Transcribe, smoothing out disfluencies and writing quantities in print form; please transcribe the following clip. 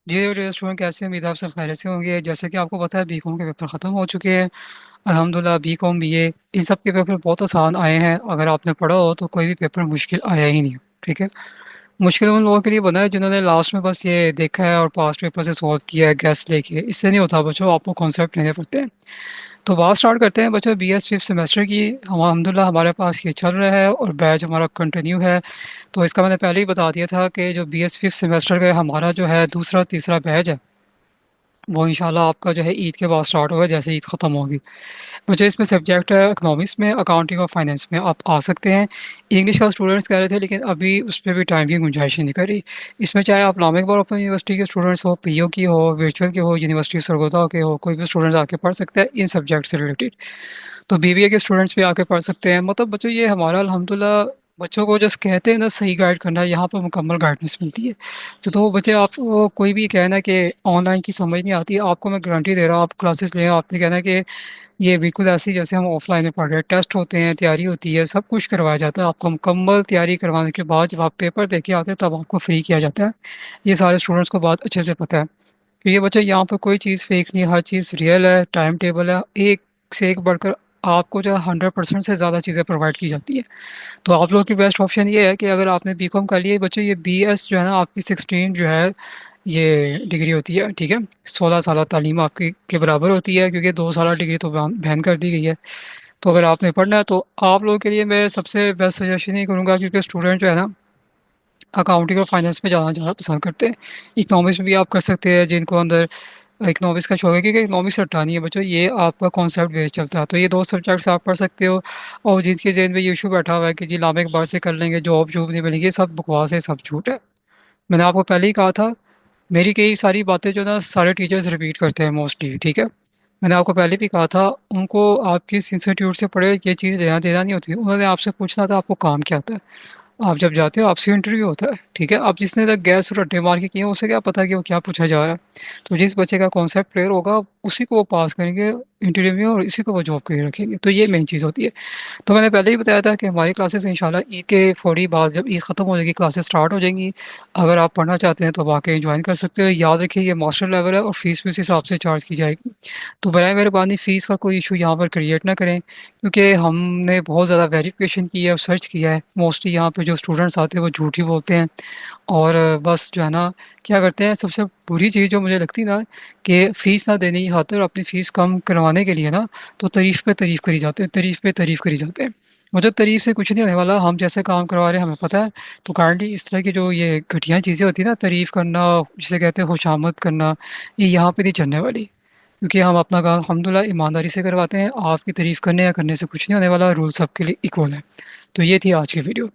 जी dear student, कैसे हैं? उम्मीद है आप सब खैरियत से होंगे। जैसे कि आपको पता है बीकॉम के पेपर ख़त्म हो चुके हैं। अल्हम्दुलिल्लाह बीकॉम बीए इन सब के पेपर बहुत आसान आए हैं। अगर आपने पढ़ा हो तो कोई भी पेपर मुश्किल आया ही नहीं। ठीक है। मुश्किल उन लोगों के लिए बना है जिन्होंने लास्ट में बस ये देखा है और पास्ट पेपर से सॉल्व किया है गैस लेके। इससे नहीं होता बच्चों, आपको कॉन्सेप्ट लेने पड़ते हैं। तो बात स्टार्ट करते हैं बच्चों बी एस फिफ्थ सेमेस्टर की। हम अल्हम्दुलिल्लाह हमारे पास ये चल रहा है और बैच हमारा कंटिन्यू है। तो इसका मैंने पहले ही बता दिया था कि जो बी एस फिफ्थ सेमेस्टर का हमारा जो है दूसरा तीसरा बैच है, वो इंशाल्लाह आपका जो है ईद के बाद स्टार्ट होगा जैसे ईद ख़त्म होगी। मुझे इसमें सब्जेक्ट है इकनॉमिक्स में, अकाउंटिंग और फाइनेंस में आप आ सकते हैं। इंग्लिश का स्टूडेंट्स कह रहे थे लेकिन अभी उस पर भी टाइम की गुंजाइश ही नहीं करी। इसमें चाहे आप इस्लामिक बार ओपन यूनिवर्सिटी के स्टूडेंट्स हो, पीओ की हो, वर्चुअल के हो, यूनिवर्सिटी सरगोदा के हो, कोई भी स्टूडेंट्स आके पढ़ सकते हैं इन सब्जेक्ट से रिलेटेड। तो बीबीए के स्टूडेंट्स भी आके पढ़ सकते हैं। मतलब बच्चों ये हमारा अल्हम्दुलिल्लाह बच्चों को जस्ट कहते हैं ना सही गाइड करना है, यहाँ पर मुकम्मल गाइडेंस मिलती है। तो बच्चे आपको कोई भी कहना कि ऑनलाइन की समझ नहीं आती, आपको मैं गारंटी दे रहा हूँ, आप क्लासेस लें, आपने कहना कि ये बिल्कुल ऐसी जैसे हम ऑफलाइन में पढ़ रहे हैं। टेस्ट होते हैं, तैयारी होती है, सब कुछ करवाया जाता है आपको। मुकम्मल तैयारी करवाने के बाद जब आप पेपर दे के आते हैं तब आपको फ्री किया जाता है। ये सारे स्टूडेंट्स को बात अच्छे से पता है। तो ये बच्चे यहाँ पर कोई चीज़ फेक नहीं है, हर चीज़ रियल है, टाइम टेबल है, एक से एक बढ़कर आपको जो है 100% से ज़्यादा चीज़ें प्रोवाइड की जाती है। तो आप लोगों की बेस्ट ऑप्शन ये है कि अगर आपने बीकॉम कर लिया है बच्चों, ये बीएस जो है ना आपकी 16 जो है ये डिग्री होती है। ठीक है। 16 साल तालीम आपकी के बराबर होती है, क्योंकि 2 साल डिग्री तो बैन कर दी गई है। तो अगर आपने पढ़ना है तो आप लोगों के लिए मैं सबसे बेस्ट सजेशन ही करूँगा, क्योंकि स्टूडेंट जो है ना अकाउंटिंग और फाइनेंस में जाना ज़्यादा पसंद करते हैं। इकनॉमिक्स में भी आप कर सकते हैं जिनको अंदर इकनॉमिक्स का शौक है, क्योंकि इकनॉमिक्स रट्टा नहीं है बच्चों, ये आपका कॉन्सेप्ट बेस चलता है। तो ये दो सब्जेक्ट्स आप पढ़ सकते हो। और जिनके जहन में ये इशू बैठा हुआ है कि जी लामे के बार से कर लेंगे, जॉब जॉब नहीं मिलेंगी, ये सब बकवास है, सब झूठ है। मैंने आपको पहले ही कहा था, मेरी कई सारी बातें जो ना सारे टीचर्स रिपीट करते हैं मोस्टली। ठीक है। मैंने आपको पहले भी कहा था, उनको आप किस इंस्टीट्यूट से पढ़े ये चीज़ लेना देना नहीं होती, उन्होंने आपसे पूछना था आपको काम क्या आता है। आप जब जाते हो आपसे इंटरव्यू होता है। ठीक है। अब जिसने तक गैस और रट्टे मार के किए हैं, उसे क्या पता कि वो क्या पूछा जा रहा है। तो जिस बच्चे का कॉन्सेप्ट क्लियर होगा उसी को वो पास करेंगे इंटरव्यू में और इसी को वो जॉब के लिए रखेंगे। तो ये मेन चीज़ होती है। तो मैंने पहले ही बताया था कि हमारी क्लासेस इंशाल्लाह ईद के फौरी बाद जब ईद ख़त्म हो जाएगी क्लासेस स्टार्ट हो जाएंगी। अगर आप पढ़ना चाहते हैं तो वाकई ज्वाइन कर सकते हो। याद रखिए ये मास्टर लेवल है और फीस भी उस हिसाब से चार्ज की जाएगी। तो बराए मेहरबानी फ़ीस का कोई इशू यहाँ पर क्रिएट ना करें, क्योंकि हमने बहुत ज़्यादा वेरिफिकेशन की है और सर्च किया है। मोस्टली यहाँ पे जो स्टूडेंट्स आते हैं वो झूठ ही बोलते हैं। और बस जो है ना क्या करते हैं, सबसे बुरी चीज़ जो मुझे लगती ना, कि फ़ीस ना देने की खातिर अपनी फ़ीस कम करवाने के लिए ना तो तारीफ़ पे तारीफ़ करी जाते हैं, तारीफ़ पे तारीफ़ करी जाते हैं। मतलब तारीफ़ से कुछ नहीं होने वाला, हम जैसे काम करवा रहे हैं हमें पता है। तो काइंडली इस तरह की जो ये घटिया चीज़ें होती है ना, तारीफ़ करना जिसे कहते हैं खुशामद करना, ये यहाँ पे नहीं चलने वाली। क्योंकि हम अपना काम अल्हम्दुलिल्लाह ईमानदारी से करवाते हैं। आपकी तारीफ़ करने या करने से कुछ नहीं होने वाला, रूल सबके लिए इक्वल है। तो ये थी आज की वीडियो।